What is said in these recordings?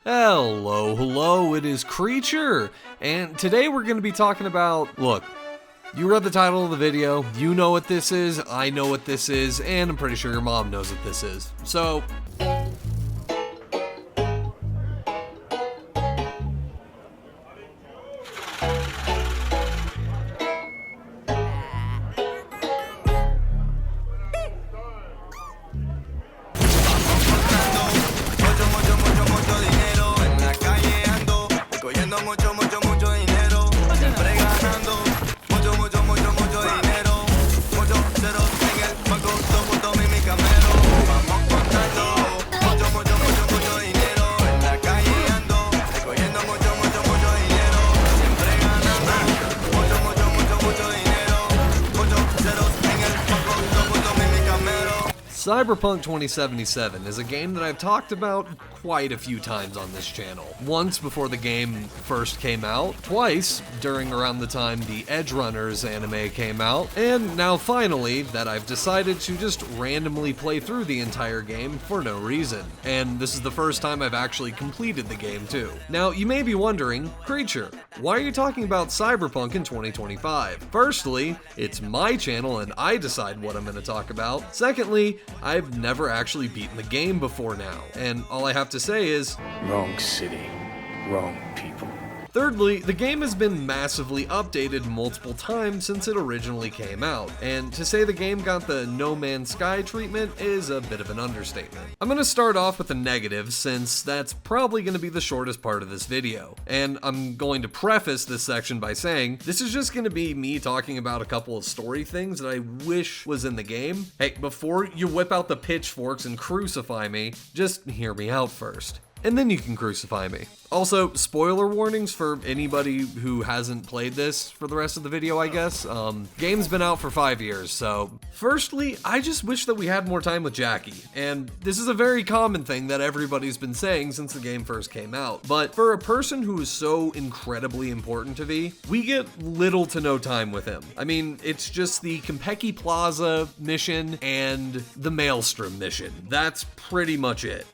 Hello, it is Creature, and today we're going to be talking about, look, you read the title of the video, you know what this is, I know what this is, and I'm pretty sure your mom knows what this is. So, Cyberpunk 2077 is a game that I've talked about quite a few times on this channel. Once before the game first came out, twice during around the time the Edgerunners anime came out, and now finally that I've decided to just randomly play through the entire game for no reason. And this is the first time I've actually completed the game too. Now you may be wondering, Creature, why are you talking about Cyberpunk in 2025? Firstly, it's my channel and I decide what I'm going to talk about. Secondly, I've never actually beaten the game before now, and all I have to say is, wrong city, wrong people. Thirdly, the game has been massively updated multiple times since it originally came out, and to say the game got the No Man's Sky treatment is a bit of an understatement. I'm going to start off with the negatives since that's probably going to be the shortest part of this video, and I'm going to preface this section by saying this is just going to be me talking about a couple of story things that I wish was in the game. Hey, before you whip out the pitchforks and crucify me, just hear me out first. And then you can crucify me. Also, spoiler warnings for anybody who hasn't played this for the rest of the video, I guess. Game's been out for 5 years, so... Firstly, I just wish that we had more time with Jackie. And this is a very common thing that everybody's been saying since the game first came out. But for a person who is so incredibly important to V, we get little to no time with him. I mean, it's just the Konpeki Plaza mission and the Maelstrom mission. That's pretty much it.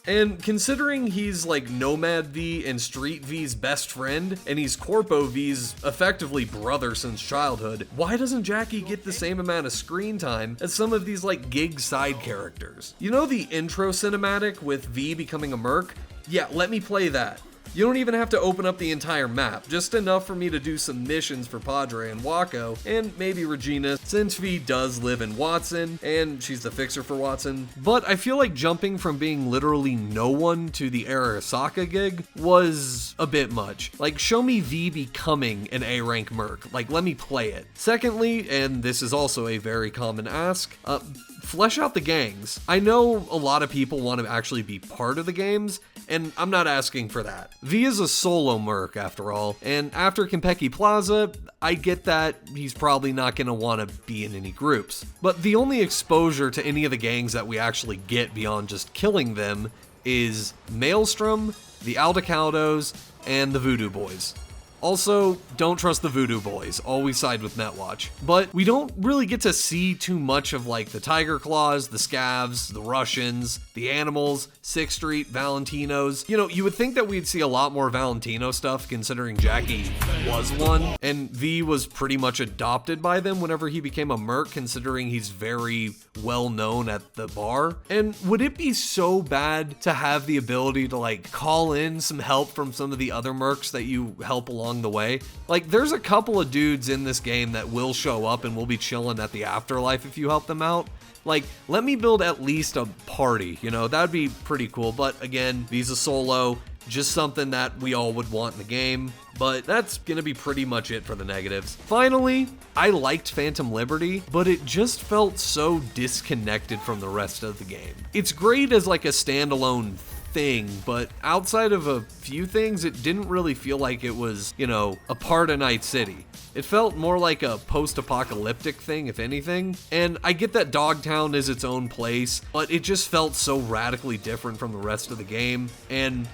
And considering he's like Nomad V and Street V's best friend, and he's Corpo V's effectively brother since childhood, why doesn't Jackie get the same amount of screen time as some of these like gig side characters? You know the intro cinematic with V becoming a merc? Yeah, let me play that. You don't even have to open up the entire map, just enough for me to do some missions for Padre and Wako, and maybe Regina, since V does live in Watson, and she's the fixer for Watson. But I feel like jumping from being literally no one to the Arasaka gig was a bit much. Like, show me V becoming an A-rank merc, like let me play it. Secondly, and this is also a very common ask, flesh out the gangs. I know a lot of people want to actually be part of the games, and I'm not asking for that. V is a solo merc after all, and after Konpeki Plaza, I get that he's probably not going to want to be in any groups. But the only exposure to any of the gangs that we actually get beyond just killing them is Maelstrom, the Aldecaldos, and the Voodoo Boys. Also, don't trust the Voodoo Boys, always side with Netwatch. But we don't really get to see too much of like the Tiger Claws, the Scavs, the Russians, the Animals, 6th Street, Valentinos. You know, you would think that we'd see a lot more Valentino stuff considering Jackie was one, and V was pretty much adopted by them whenever he became a merc considering he's very well known at the bar. And would it be so bad to have the ability to like call in some help from some of the other mercs that you help along the way? Like, there's a couple of dudes in this game that will show up and will be chilling at the afterlife if you help them out. Like, let me build at least a party, you know, that'd be pretty cool. But again, Visa Solo, just something that we all would want in the game. But that's gonna be pretty much it for the negatives. Finally, I liked Phantom Liberty, but it just felt so disconnected from the rest of the game. It's great as like a standalone thing, but outside of a few things, it didn't really feel like it was, you know, a part of Night City. It felt more like a post-apocalyptic thing, if anything. And I get that Dogtown is its own place, but it just felt so radically different from the rest of the game. And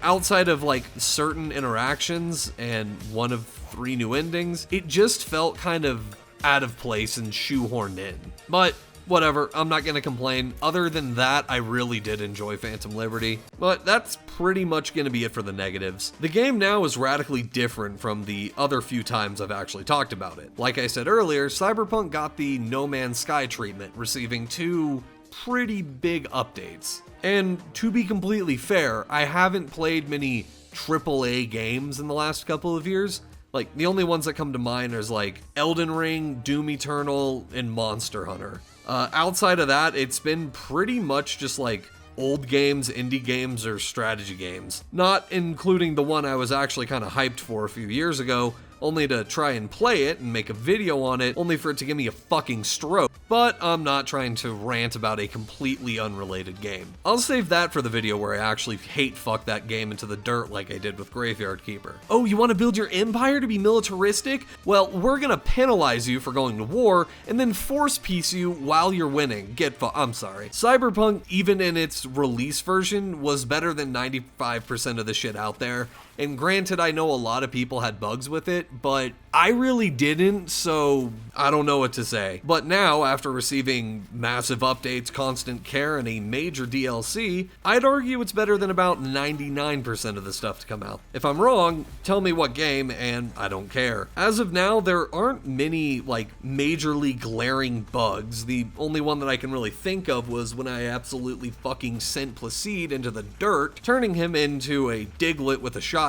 outside of like certain interactions and one of 3 new endings, it just felt kind of out of place and shoehorned in. But whatever, I'm not gonna complain. Other than that, I really did enjoy Phantom Liberty. But that's pretty much gonna be it for the negatives. The game now is radically different from the other few times I've actually talked about it. Like I said earlier, Cyberpunk got the No Man's Sky treatment, receiving 2 pretty big updates. And to be completely fair, I haven't played many AAA games in the last couple of years. Like, the only ones that come to mind is like Elden Ring, Doom Eternal, and Monster Hunter. Outside of that, it's been pretty much just like old games, indie games, or strategy games. Not including the one I was actually kind of hyped for a few years ago, only to try and play it and make a video on it, only for it to give me a fucking stroke. But I'm not trying to rant about a completely unrelated game. I'll save that for the video where I actually hate fuck that game into the dirt like I did with Graveyard Keeper. Oh, you want to build your empire to be militaristic? Well, we're gonna penalize you for going to war and then force peace you while you're winning. I'm sorry. Cyberpunk, even in its release version, was better than 95% of the shit out there. And granted, I know a lot of people had bugs with it, but I really didn't, so I don't know what to say. But now, after receiving massive updates, constant care, and a major DLC, I'd argue it's better than about 99% of the stuff to come out. If I'm wrong, tell me what game, and I don't care. As of now, there aren't many, like, majorly glaring bugs. The only one that I can really think of was when I absolutely fucking sent Placide into the dirt, turning him into a Diglett with a shotgun.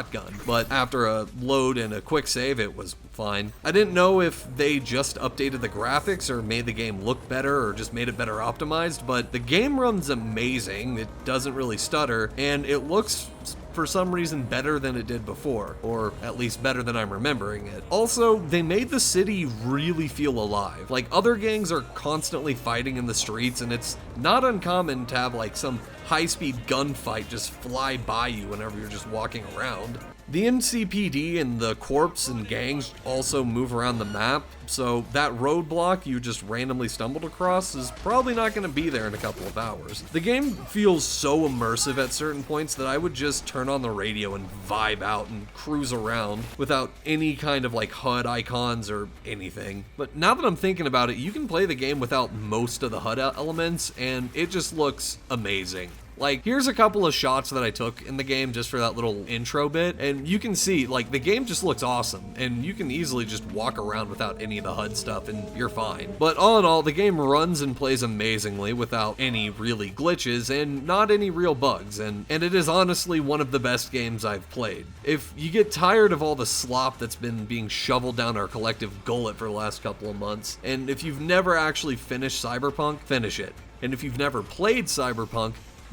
But after a load and a quick save, it was fine. I didn't know if they just updated the graphics or made the game look better or just made it better optimized, but the game runs amazing. It doesn't really stutter, and it looks for some reason better than it did before, or at least better than I'm remembering it. Also, they made the city really feel alive. Like, other gangs are constantly fighting in the streets, and it's not uncommon to have like some high-speed gunfight just fly by you whenever you're just walking around. The NCPD and the corps and gangs also move around the map, so that roadblock you just randomly stumbled across is probably not going to be there in a couple of hours. The game feels so immersive at certain points that I would just turn on the radio and vibe out and cruise around without any kind of like HUD icons or anything. But now that I'm thinking about it, you can play the game without most of the HUD elements, and it just looks amazing. Like, here's a couple of shots that I took in the game just for that little intro bit, and you can see, like, the game just looks awesome, and you can easily just walk around without any of the HUD stuff, and you're fine. But all in all, the game runs and plays amazingly without any really glitches and not any real bugs, and it is honestly one of the best games I've played. If you get tired of all the slop that's been being shoveled down our collective gullet for the last couple of months, and if you've never actually finished Cyberpunk, finish it. And if you've never played Cyberpunk,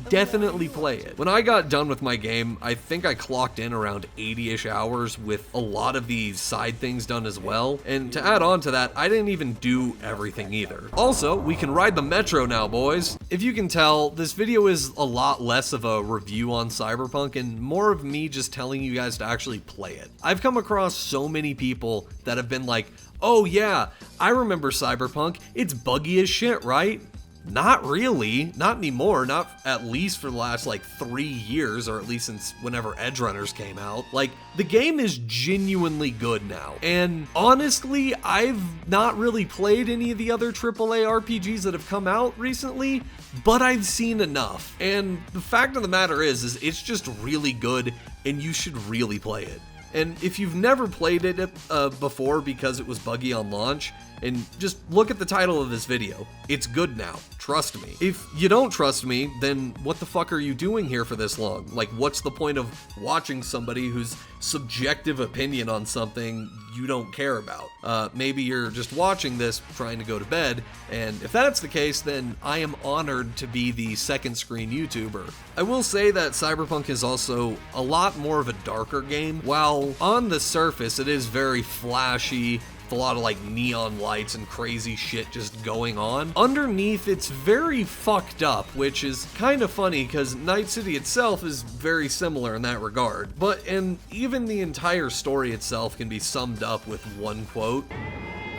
definitely play it. When I got done with my game, I think I clocked in around 80-ish hours with a lot of these side things done as well. And to add on to that, I didn't even do everything either. Also, we can ride the metro now, boys. If you can tell, this video is a lot less of a review on Cyberpunk and more of me just telling you guys to actually play it. I've come across so many people that have been like, oh yeah, I remember Cyberpunk, it's buggy as shit, right? Not really, not anymore, not at least for the last like 3 years, or at least since whenever Edge Runners came out. Like, the game is genuinely good now. And honestly, I've not really played any of the other AAA RPGs that have come out recently, but I've seen enough. And the fact of the matter is it's just really good, and you should really play it. And if you've never played it before because it was buggy on launch, and just look at the title of this video. It's good now, trust me. If you don't trust me, then what the fuck are you doing here for this long? Like, what's the point of watching somebody whose subjective opinion on something you don't care about? Maybe you're just watching this trying to go to bed, and if that's the case, then I am honored to be the second screen YouTuber. I will say that Cyberpunk is also a lot more of a darker game. While on the surface it is very flashy, a lot of like neon lights and crazy shit just going on, underneath it's very fucked up, which is kind of funny because Night City itself is very similar in that regard. And even the entire story itself can be summed up with one quote.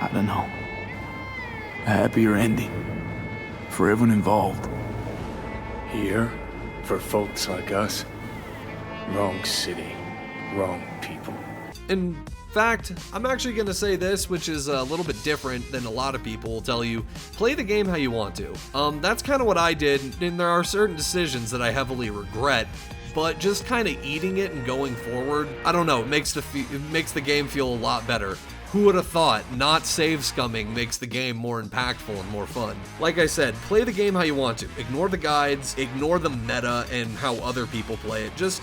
I don't know. A happier ending for everyone involved. Here, for folks like us, wrong city, wrong people. And fact, I'm actually going to say this, which is a little bit different than a lot of people will tell you. Play the game how you want to. That's kind of what I did, and there are certain decisions that I heavily regret, but just kind of eating it and going forward, I don't know, it makes the game feel a lot better. Who would have thought not save scumming makes the game more impactful and more fun? Like I said, play the game how you want to. Ignore the guides, ignore the meta and how other people play it. Just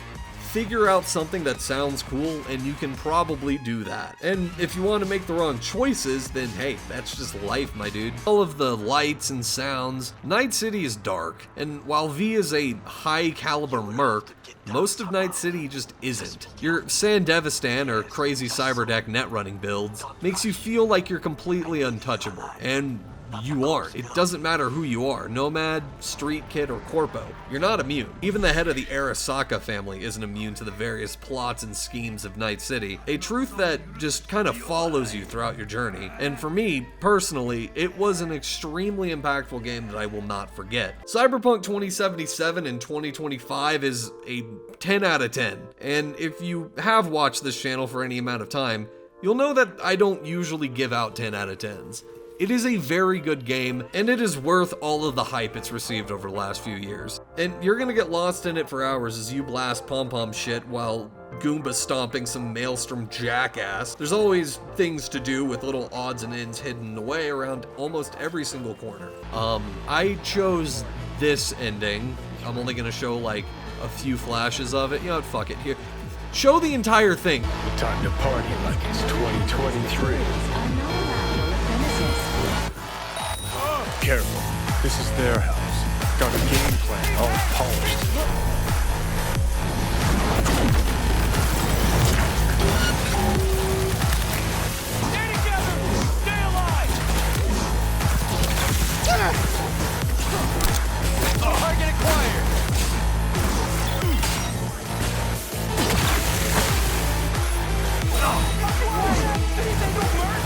figure out something that sounds cool, and you can probably do that. And if you want to make the wrong choices, then hey, that's just life, my dude. All of the lights and sounds. Night City is dark, and while V is a high caliber merc, most of Night City just isn't. Your Sandevistan or crazy Cyberdeck net running builds makes you feel like you're completely untouchable, and you aren't. It doesn't matter who you are, Nomad, Street Kid, or Corpo. You're not immune. Even the head of the Arasaka family isn't immune to the various plots and schemes of Night City, a truth that just kind of follows you throughout your journey. And for me, personally, it was an extremely impactful game that I will not forget. Cyberpunk 2077 in 2025 is a 10 out of 10, and if you have watched this channel for any amount of time, you'll know that I don't usually give out 10 out of 10s. It is a very good game, and it is worth all of the hype it's received over the last few years. And you're gonna get lost in it for hours as you blast pom-pom shit while Goomba stomping some maelstrom jackass. There's always things to do with little odds and ends hidden away around almost every single corner. I chose this ending. I'm only gonna show like a few flashes of it. You know what, fuck it. Here, show the entire thing. Time to party like it's 2023. Careful, this is their house. Got a game plan, all polished. Stay together! Stay alive! Target acquired! Anything don't work?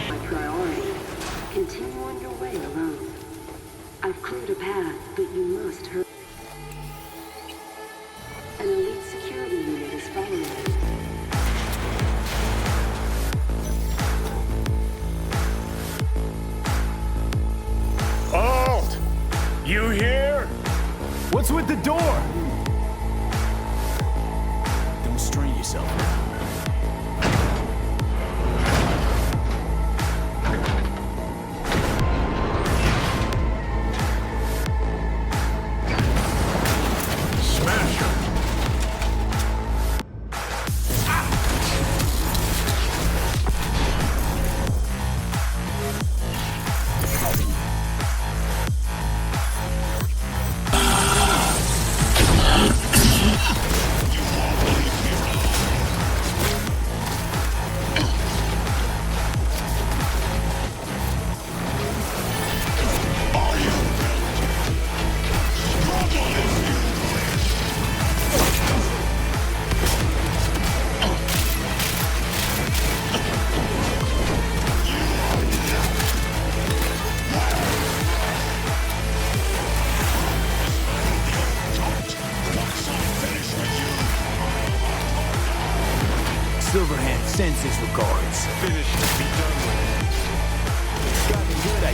My priority. Continue on your way alone. I've cleared a path, but you must hurry. An elite security unit is following you. Alt! You here? What's with the door? Don't strain yourself. Smash her! Silverhand sends his regards. Finish and be done with it. It's gotten good,